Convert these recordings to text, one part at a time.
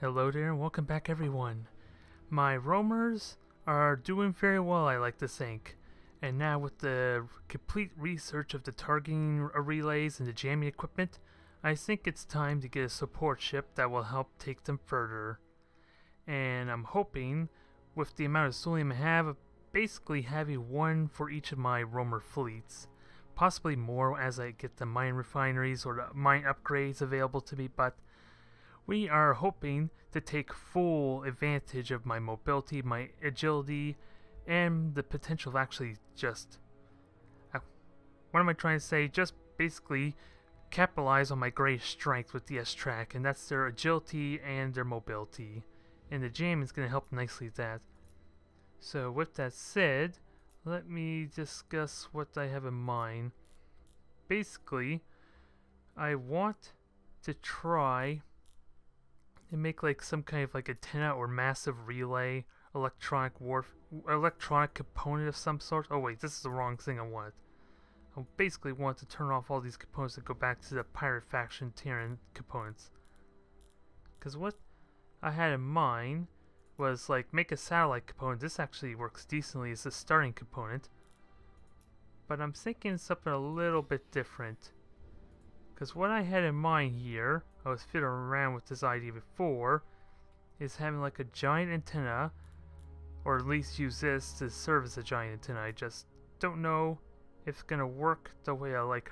Hello there and welcome back everyone. My roamers are doing very well, I like to think. And now with the complete research of the targeting relays and the jamming equipment, I think it's time to get a support ship that will help take them further. And I'm hoping, with the amount of Thulium I have, basically having one for each of my roamer fleets. Possibly more as I get the mine refineries or the mine upgrades available to me, but we are hoping to take full advantage of my mobility, my agility, and the potential of actually just... what am I trying to say? Just basically capitalize on my greatest strength with the S-Track, and that's their agility and their mobility. And the jam is going to help nicely with that. So with that said, let me discuss what I have in mind. Basically, I want to try and make like some kind of like antenna or massive relay electronic component of some sort. Oh wait, this is the wrong thing I want. I basically want to turn off all these components and go back to the pirate faction Terran components. Because what I had in mind was like make a satellite component. This actually works decently as a starting component. But I'm thinking something a little bit different. Because what I had in mind here, I was fiddling around with this idea before, is having like a giant antenna, or at least use this to serve as a giant antenna. I just don't know if it's going to work the way I like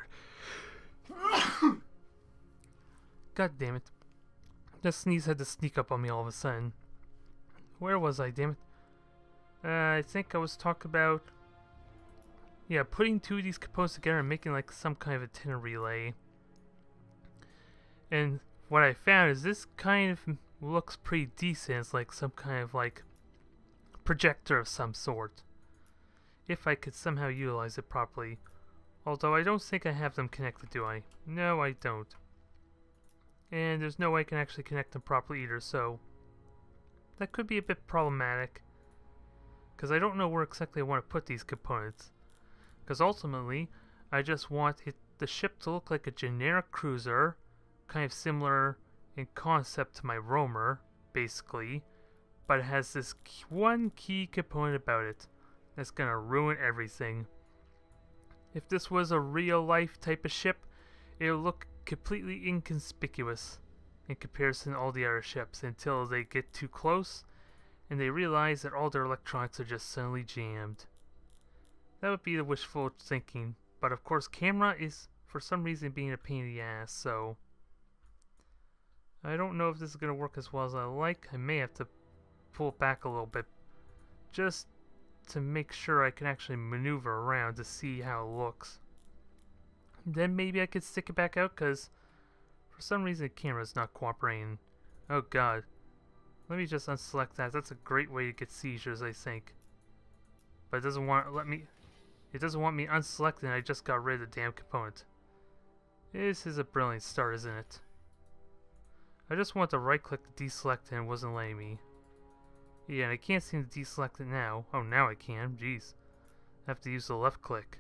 her. God damn it. The sneeze had to sneak up on me all of a sudden. Where was I, damn it? I think I was talking about... yeah, putting two of these components together and making like some kind of antenna relay. And what I found is this kind of looks pretty decent. It's like some kind of like projector of some sort. If I could somehow utilize it properly. Although I don't think I have them connected, do I? No, I don't. And there's no way I can actually connect them properly either, so that could be a bit problematic. Because I don't know where exactly I want to put these components. Because ultimately, I just want the ship to look like a generic cruiser, kind of similar in concept to my roamer, basically, but it has this one key component about it that's gonna ruin everything. If this was a real life type of ship, it would look completely inconspicuous in comparison to all the other ships until they get too close and they realize that all their electronics are just suddenly jammed. That would be the wishful thinking, but of course camera is for some reason being a pain in the ass, so I don't know if this is going to work as well as I like. I may have to pull it back a little bit just to make sure I can actually maneuver around to see how it looks. Then maybe I could stick it back out because for some reason the camera's not cooperating. Oh god. Let me just unselect that. That's a great way to get seizures, I think. But it doesn't want me unselecting. I just got rid of the damn component. This is a brilliant start, isn't it? I just want to right click to deselect it and it wasn't letting me. Yeah, and I can't seem to deselect it now. Oh, now I can. Jeez. I have to use the left click.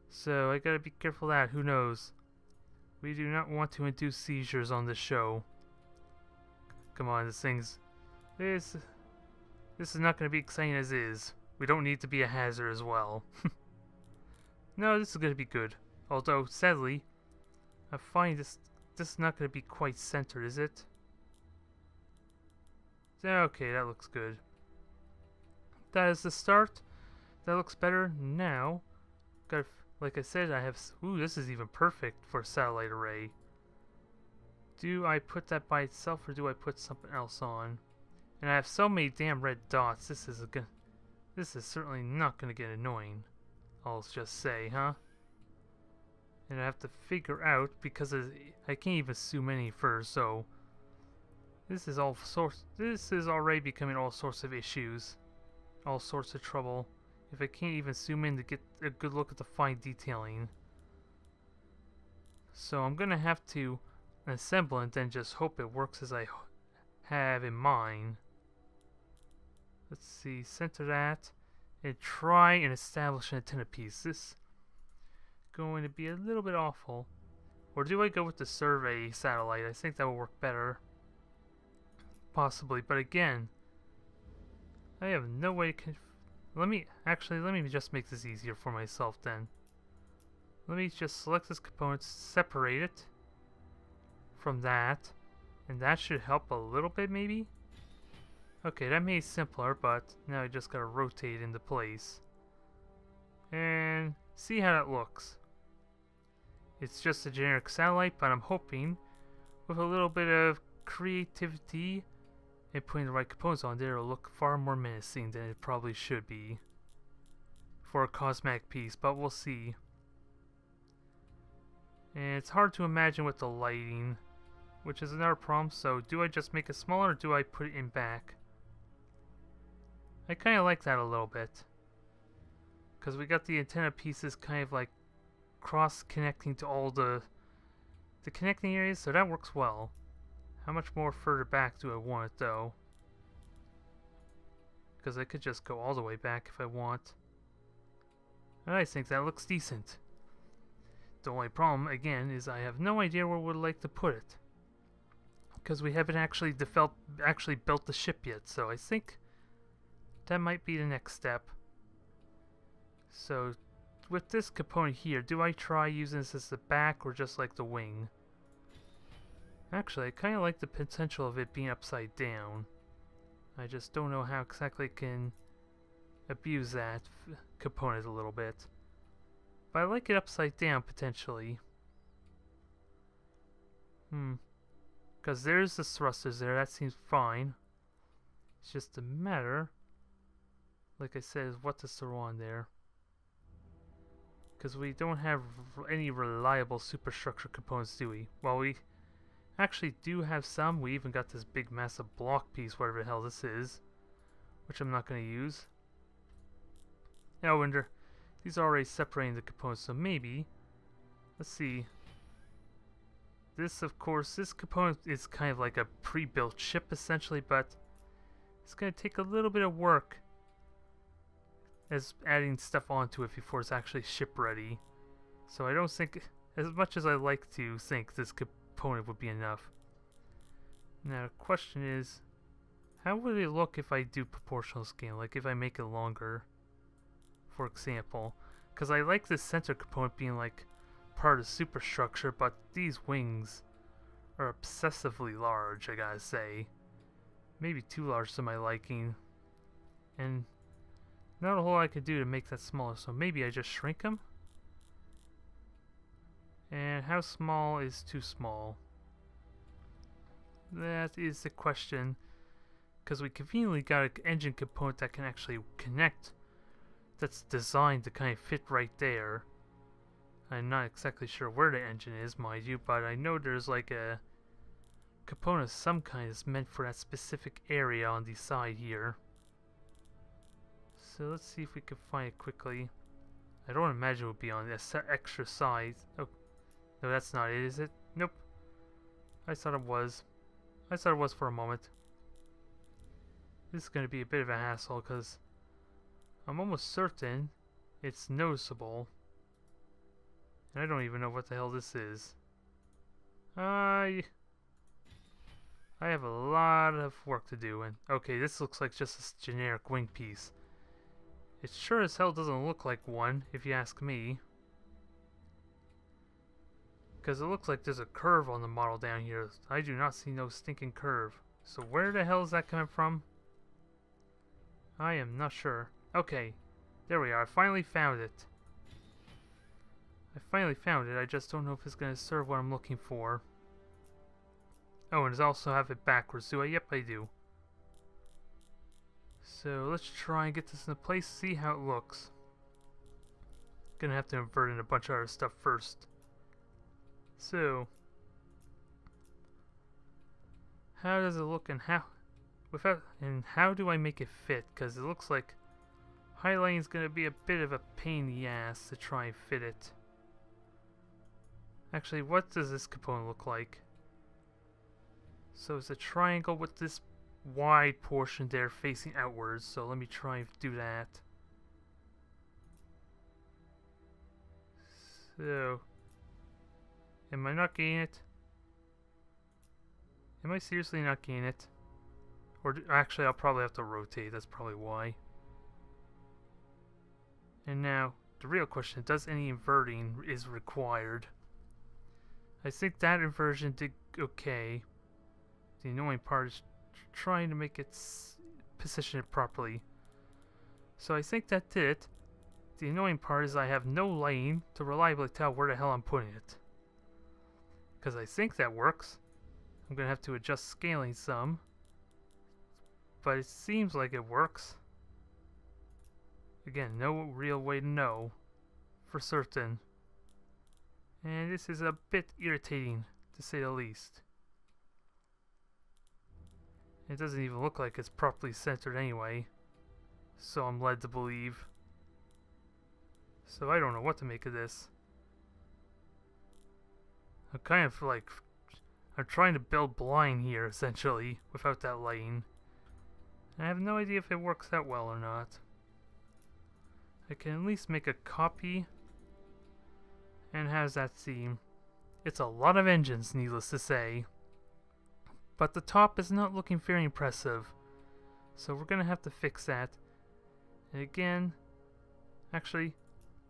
So I gotta be careful of that. Who knows? We do not want to induce seizures on this show. Come on, this thing's... This is not gonna be exciting as is. We don't need to be a hazard as well. No, this is gonna be good. Although, sadly, I find this is not going to be quite centered, is it? Okay, that looks good. That is the start. That looks better. Now, like I said, I have... ooh, this is even perfect for a satellite array. Do I put that by itself or do I put something else on? And I have so many damn red dots. This is certainly not going to get annoying. I'll just say, huh? And I have to figure out, because I can't even zoom any further, so this is already becoming all sorts of issues, all sorts of trouble, if I can't even zoom in to get a good look at the fine detailing. So I'm gonna have to assemble it and then just hope it works as I have in mind. Let's see, center that, and try and establish an antenna piece. This going to be a little bit awful. Or do I go with the survey satellite? I think that will work better. Possibly, but again, I have no way to let me just make this easier for myself then. Let me just select this component, separate it from that, and that should help a little bit maybe? Okay, that made it simpler, but now I just gotta rotate it into place. And see how that looks. It's just a generic satellite, but I'm hoping with a little bit of creativity and putting the right components on there, it'll look far more menacing than it probably should be for a cosmetic piece, but we'll see. And it's hard to imagine with the lighting, which is another problem, so do I just make it smaller or do I put it in back? I kind of like that a little bit, because we got the antenna pieces kind of like cross-connecting to all the connecting areas, so that works well. How much more further back do I want it though? Because I could just go all the way back if I want. And I think that looks decent. The only problem, again, is I have no idea where we'd like to put it. Because we haven't actually built the ship yet, so I think that might be the next step. So, with this component here, do I try using this as the back or just like the wing? Actually, I kind of like the potential of it being upside down. I just don't know how exactly I can abuse that component a little bit. But I like it upside down, potentially. Because there's the thrusters there, that seems fine. It's just a matter, like I said, is what to throw on there. Because we don't have any reliable superstructure components, do we? Well, we actually do have some. We even got this big massive block piece, whatever the hell this is, which I'm not going to use. I wonder, these are already separating the components, so maybe, let's see. This, of course, this component is kind of like a pre-built ship essentially, but it's going to take a little bit of work as adding stuff onto it before it's actually ship ready. So I don't think, as much as I like to think this component would be enough. Now the question is, how would it look if I do proportional scale, like if I make it longer, for example? Because I like this center component being like part of the superstructure, but these wings are obsessively large, I gotta say. Maybe too large to my liking. And not a whole lot I could do to make that smaller, so maybe I just shrink them? And how small is too small? That is the question, because we conveniently got an engine component that can actually connect, that's designed to kind of fit right there. I'm not exactly sure where the engine is, mind you, but I know there's like a component of some kind that's meant for that specific area on the side here. So let's see if we can find it quickly. I don't imagine it would be on this extra side. Oh, no, that's not it, is it? Nope. I thought it was. I thought it was for a moment. This is going to be a bit of a hassle because I'm almost certain it's noticeable. And I don't even know what the hell this is. I have a lot of work to do, and okay, this looks like just a generic wing piece. It sure as hell doesn't look like one, if you ask me. Because it looks like there's a curve on the model down here. I do not see no stinking curve. So where the hell is that coming from? I am not sure. Okay, there we are. I finally found it. I just don't know if it's going to serve what I'm looking for. Oh, and I also have it backwards, do I? Yep, I do. So let's try and get this into place, see how it looks. Gonna have to invert in a bunch of other stuff first. So, how does it look, and how do I make it fit? Because it looks like highlighting is gonna be a bit of a pain in the ass to try and fit it. Actually, what does this component look like? So it's a triangle with this wide portion there facing outwards, so let me try and do that. So, am I not getting it? Am I seriously not getting it? Or actually, I'll probably have to rotate. That's probably why. And now, the real question, does any inverting is required? I think that inversion did okay. The annoying part is trying to make it position it properly. So I think that did it. The annoying part is I have no lighting to reliably tell where the hell I'm putting it. Because I think that works. I'm going to have to adjust scaling some. But it seems like it works. Again, no real way to know for certain. And this is a bit irritating, to say the least. It doesn't even look like it's properly centered anyway. So I'm led to believe. So I don't know what to make of this. I'm kind of like... I'm trying to build blind here, essentially, without that lighting. I have no idea if it works out well or not. I can at least make a copy. And how's that seem? It's a lot of engines, needless to say. But the top is not looking very impressive. So we're going to have to fix that. And again, actually,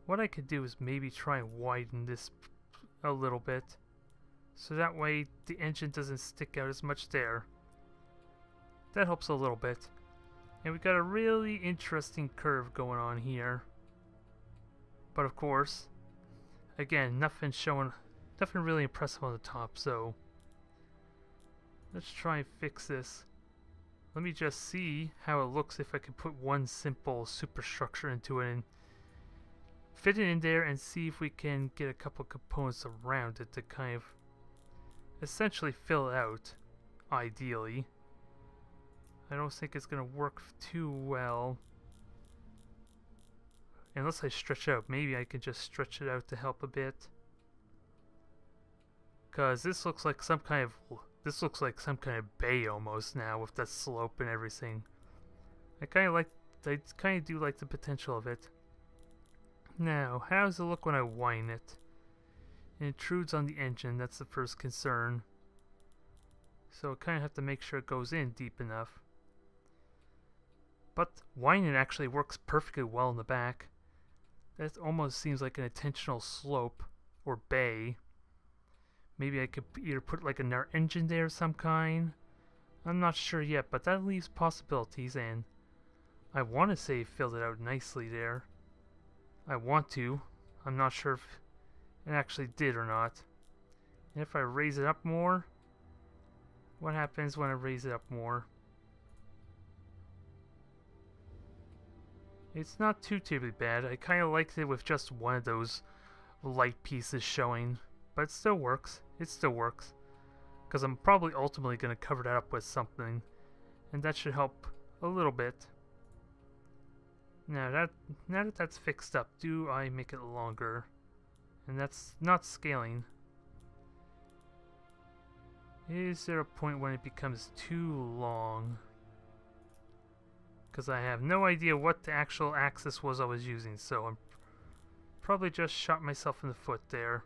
what I could do is maybe try and widen this a little bit. So that way the engine doesn't stick out as much there. That helps a little bit. And we got a really interesting curve going on here. But of course, again, nothing really impressive on the top, so let's try and fix this. Let me just see how it looks if I can put one simple superstructure into it and fit it in there and see if we can get a couple components around it to kind of essentially fill it out, ideally. I don't think it's going to work too well. Unless I stretch out. Maybe I can just stretch it out to help a bit. Because this looks like some kind of bay almost now with that slope and everything. I kind of do like the potential of it. Now, how does it look when I wind it? It intrudes on the engine, that's the first concern. So I kind of have to make sure it goes in deep enough. But winding actually works perfectly well in the back. That almost seems like an intentional slope or bay. Maybe I could either put like another engine there of some kind. I'm not sure yet, but that leaves possibilities, and I want to say filled it out nicely there. I want to. I'm not sure if it actually did or not. And if I raise it up more, what happens when I raise it up more? It's not too terribly bad. I kind of liked it with just one of those light pieces showing. But it still works. It still works. Because I'm probably ultimately going to cover that up with something. And that should help a little bit. Now that that's fixed up, do I make it longer? And that's not scaling. Is there a point when it becomes too long? Because I have no idea what the actual axis was I was using, so I'm probably just shot myself in the foot there.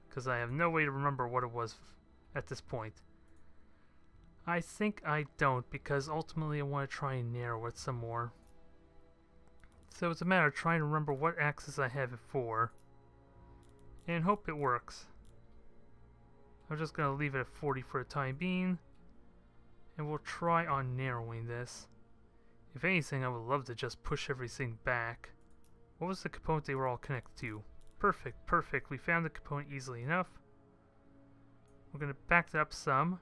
Because I have no way to remember what it was at this point. I think I don't, because ultimately I want to try and narrow it some more. So it's a matter of trying to remember what axis I have it for. And hope it works. I'm just going to leave it at 40 for the time being. And we'll try on narrowing this. If anything, I would love to just push everything back. What was the component they were all connected to? Perfect, perfect. We found the component easily enough. We're going to back that up some.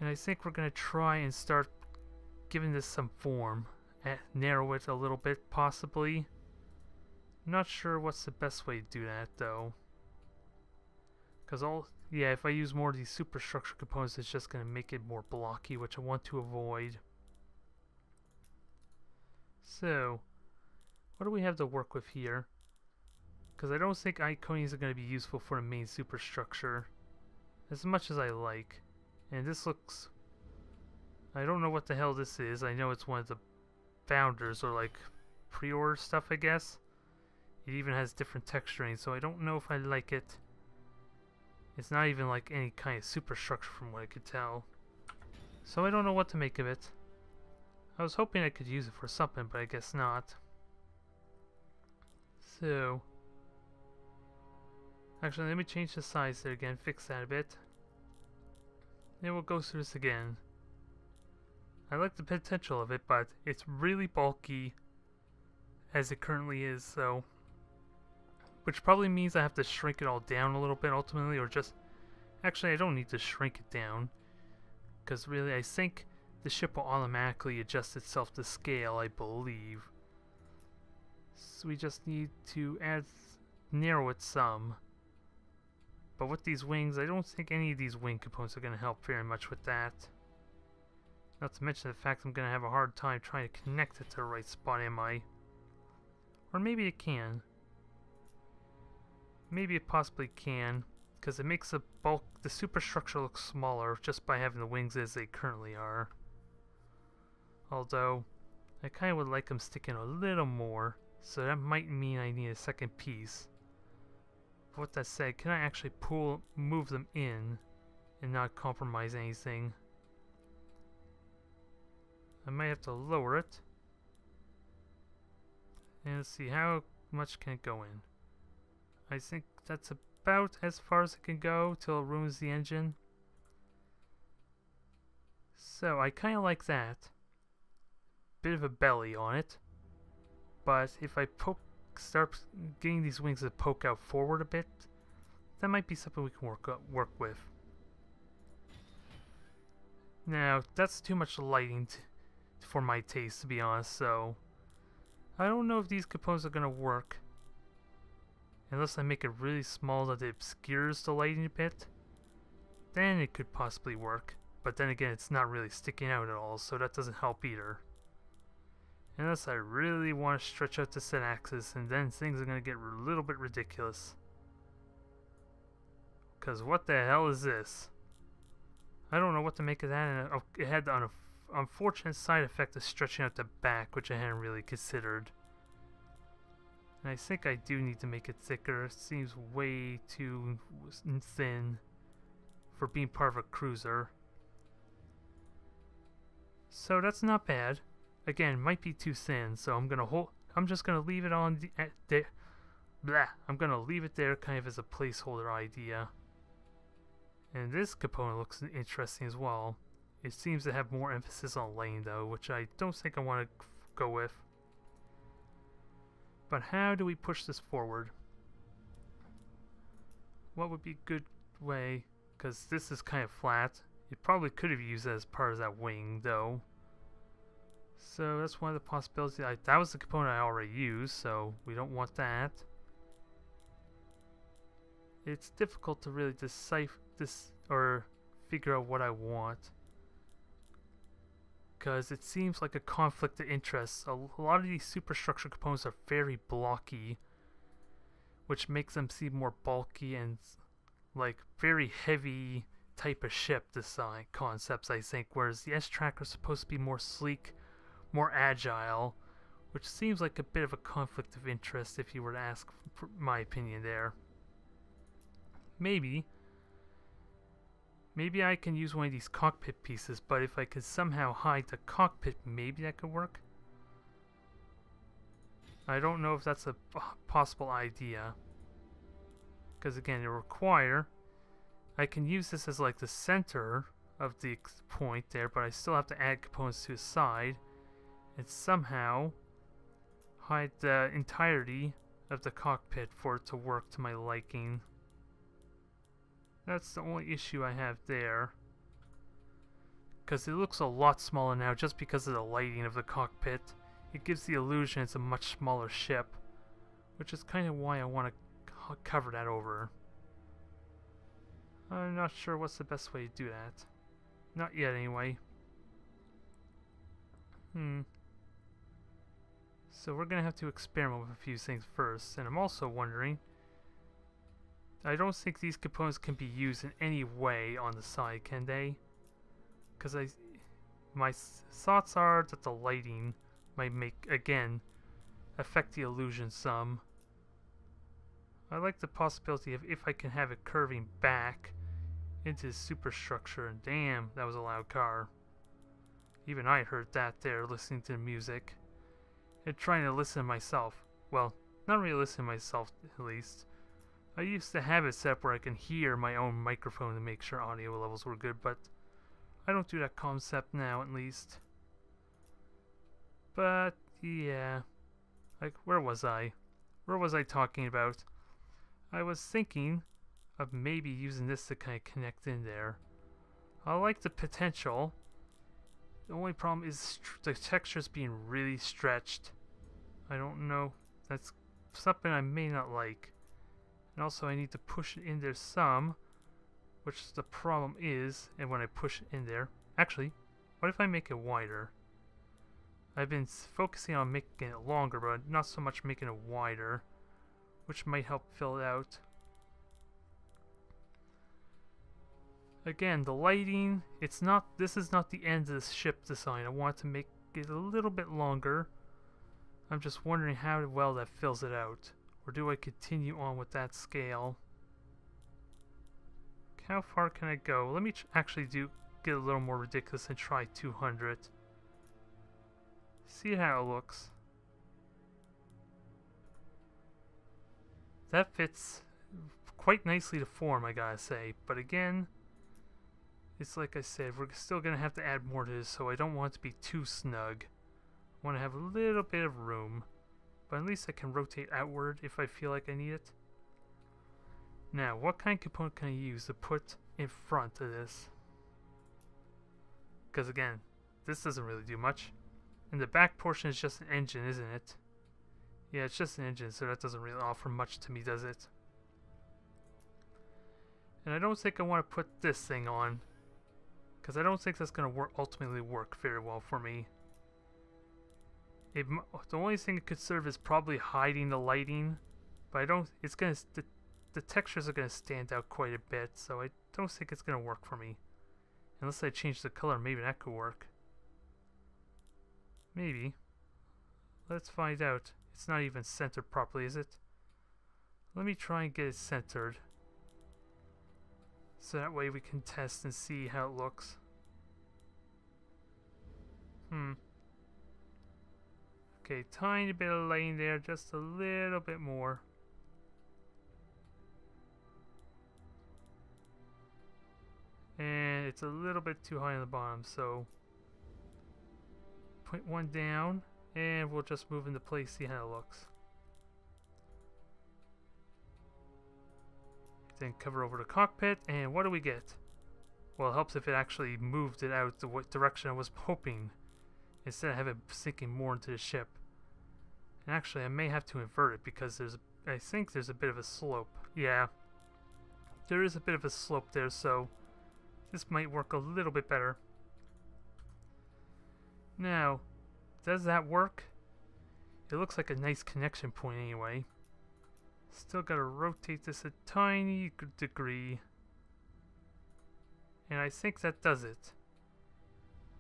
And I think we're going to try and start giving this some form. Narrow it a little bit, possibly. I'm not sure what's the best way to do that, though. Because if I use more of these superstructure components, it's just going to make it more blocky, which I want to avoid. So, what do we have to work with here? Because I don't think iconies are going to be useful for the main superstructure as much as I like. And this looks... I don't know what the hell this is. I know it's one of the founders or like pre-order stuff, I guess. It even has different texturing, so I don't know if I like it. It's not even like any kind of superstructure from what I could tell. So I don't know what to make of it. I was hoping I could use it for something, but I guess not. So... Actually, let me change the size there again, fix that a bit. And we'll go through this again. I like the potential of it, but it's really bulky as it currently is, so... Which probably means I have to shrink it all down a little bit ultimately, or just... Actually, I don't need to shrink it down. Because really, I think the ship will automatically adjust itself to scale, I believe. So we just need to narrow it some. But with these wings, I don't think any of these wing components are going to help very much with that. Not to mention the fact I'm going to have a hard time trying to connect it to the right spot, am I? Or maybe it can. Maybe it possibly can, because it makes the superstructure look smaller just by having the wings as they currently are. Although, I kind of would like them sticking a little more, so that might mean I need a second piece. But with that said, can I actually move them in and not compromise anything? I might have to lower it. And let's see, how much can it go in? I think that's about as far as it can go till it ruins the engine. So I kind of like that. Bit of a belly on it. But if I start getting these wings to poke out forward a bit, that might be something we can work with. Now, that's too much lighting for my taste, to be honest, so I don't know if these components are going to work. Unless I make it really small that it obscures the lighting a bit, then it could possibly work. But then again, it's not really sticking out at all, so that doesn't help either. Unless I really want to stretch out the set axis, and then things are going to get a little bit ridiculous. Because what the hell is this? I don't know what to make of that, and it had the unfortunate side effect of stretching out the back, which I hadn't really considered. And I think I do need to make it thicker. It seems way too thin for being part of a cruiser. So that's not bad. Again, might be too thin, so I'm just gonna leave it on there. I'm gonna leave it there kind of as a placeholder idea. And this component looks interesting as well. It seems to have more emphasis on lane though, which I don't think I want to go with. But how do we push this forward? What would be a good way? Because this is kind of flat. You probably could have used it as part of that wing though. So that's one of the possibilities. That was the component I already used, so we don't want that. It's difficult to really decipher this or figure out what I want. Because it seems like a conflict of interest. A lot of these superstructure components are very blocky, which makes them seem more bulky and like very heavy type of ship design concepts, I think, whereas the S-Tracker is supposed to be more sleek, more agile, which seems like a bit of a conflict of interest if you were to ask for my opinion there. Maybe I can use one of these cockpit pieces, but if I could somehow hide the cockpit, maybe that could work. I don't know if that's a possible idea. Because again, I can use this as like the center of the point there, but I still have to add components to the side and somehow hide the entirety of the cockpit for it to work to my liking. That's the only issue I have there. Because it looks a lot smaller now just because of the lighting of the cockpit. It gives the illusion it's a much smaller ship, which is kind of why I want to cover that over. I'm not sure what's the best way to do that. Not yet anyway. So we're going to have to experiment with a few things first, and I'm also wondering, I don't think these components can be used in any way on the side, can they? Because my thoughts are that the lighting might affect the illusion some. I like the possibility of if I can have it curving back into the superstructure, and damn, that was a loud car. Even I heard that there, listening to the music. And trying to listen to myself. Well, not really listen to myself, at least. I used to have it set up where I can hear my own microphone to make sure audio levels were good, but I don't do that concept now, at least. But, yeah. Like, where was I? Where was I talking about? I was thinking of maybe using this to kind of connect in there. I like the potential. The only problem is the texture's being really stretched. I don't know. That's something I may not like. And also I need to push it in there some, which the problem is, and when I push it in there... Actually, what if I make it wider? I've been focusing on making it longer, but not so much making it wider, which might help fill it out. Again, the lighting, this is not the end of the ship design. I want to make it a little bit longer. I'm just wondering how well that fills it out. Or do I continue on with that scale? How far can I go? Let me actually get a little more ridiculous and try 200. See how it looks. That fits quite nicely to form, I gotta say. But again, it's like I said, we're still gonna have to add more to this, so I don't want it to be too snug. I want to have a little bit of room. But at least I can rotate outward if I feel like I need it. Now, what kind of component can I use to put in front of this? Because again, this doesn't really do much. And the back portion is just an engine, isn't it? Yeah, it's just an engine, so that doesn't really offer much to me, does it? And I don't think I want to put this thing on, because I don't think that's going to ultimately work very well for me. The only thing it could serve is probably hiding the lighting, but I don't. It's gonna. The textures are gonna stand out quite a bit, so I don't think it's gonna work for me. Unless I change the color, maybe that could work. Maybe. Let's find out. It's not even centered properly, is it? Let me try and get it centered, so that way we can test and see how it looks. Okay, tiny bit of lighting there, just a little bit more. And it's a little bit too high on the bottom, so 0.1 down, and we'll just move into place, see how it looks. Then cover over the cockpit, and what do we get? Well, it helps if it actually moved it out the direction I was hoping, instead of having it sinking more into the ship. And actually, I may have to invert it because I think there's a bit of a slope. Yeah, there is a bit of a slope there, so this might work a little bit better. Now, does that work? It looks like a nice connection point anyway. Still gotta rotate this a tiny degree. And I think that does it.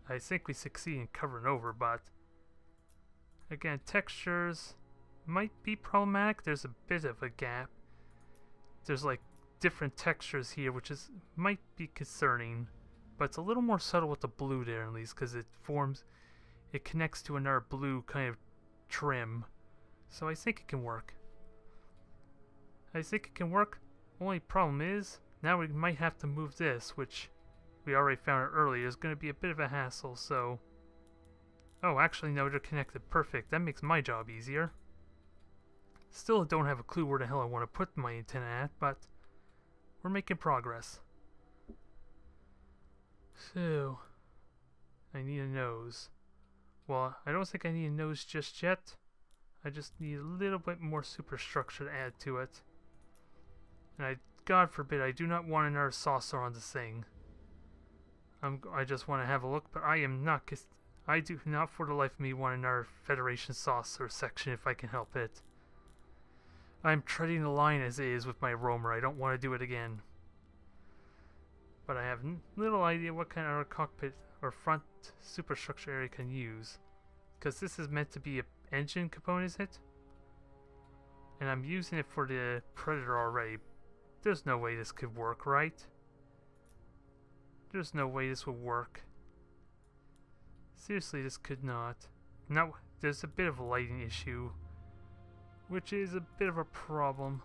I think we succeed in covering over, but again, textures might be problematic. There's a bit of a gap. There's like different textures here, which might be concerning, but it's a little more subtle with the blue there, at least, because it connects to another blue kind of trim. So I think it can work. Only problem is, now we might have to move this, which we already found out earlier is going to be a bit of a hassle, so... Oh, actually, no, they're connected. Perfect. That makes my job easier. Still don't have a clue where the hell I want to put my antenna at, but we're making progress. So, I need a nose. Well, I don't think I need a nose just yet. I just need a little bit more superstructure to add to it. And God forbid, I do not want another saucer on this thing. I just want to have a look, but I do not for the life of me want another Federation saucer section if I can help it. I'm treading the line as it is with my roamer. I don't want to do it again. But I have little idea what kind of cockpit or front superstructure area I can use. Because this is meant to be an engine component, is it? And I'm using it for the Predator already. There's no way this could work, right? There's no way this would work. Seriously, this could not. Now, there's a bit of a lighting issue, which is a bit of a problem.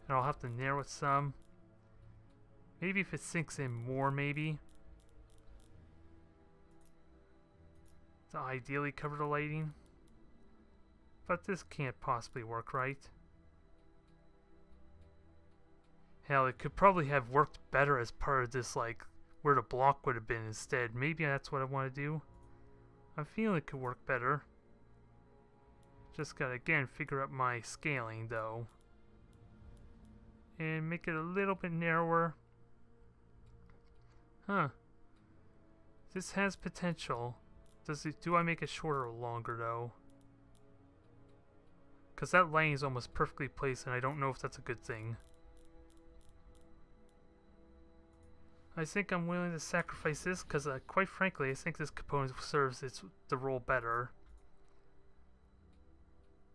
And I'll have to narrow it some. Maybe if it sinks in more, maybe. To ideally cover the lighting. But this can't possibly work, right? Hell, it could probably have worked better as part of this, like, where the block would have been instead. Maybe that's what I want to do. I'm feeling it could work better. Just gotta, again, figure out my scaling, though. And make it a little bit narrower. Huh. This has potential. Do I make it shorter or longer, though? Because that lighting is almost perfectly placed, and I don't know if that's a good thing. I think I'm willing to sacrifice this, because quite frankly, I think this component serves the role better.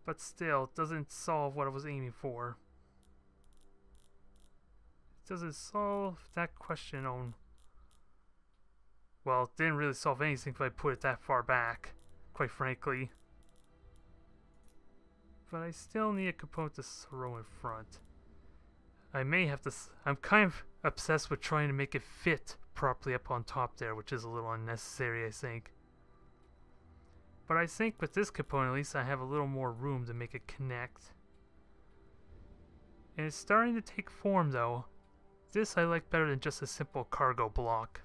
But still, it doesn't solve what I was aiming for. It doesn't solve that question on... Well, it didn't really solve anything if I put it that far back, quite frankly. But I still need a component to throw in front. I may have to... I'm kind of obsessed with trying to make it fit properly up on top there, which is a little unnecessary, I think. But I think with this component, at least I have a little more room to make it connect. And it's starting to take form, though. This I like better than just a simple cargo block.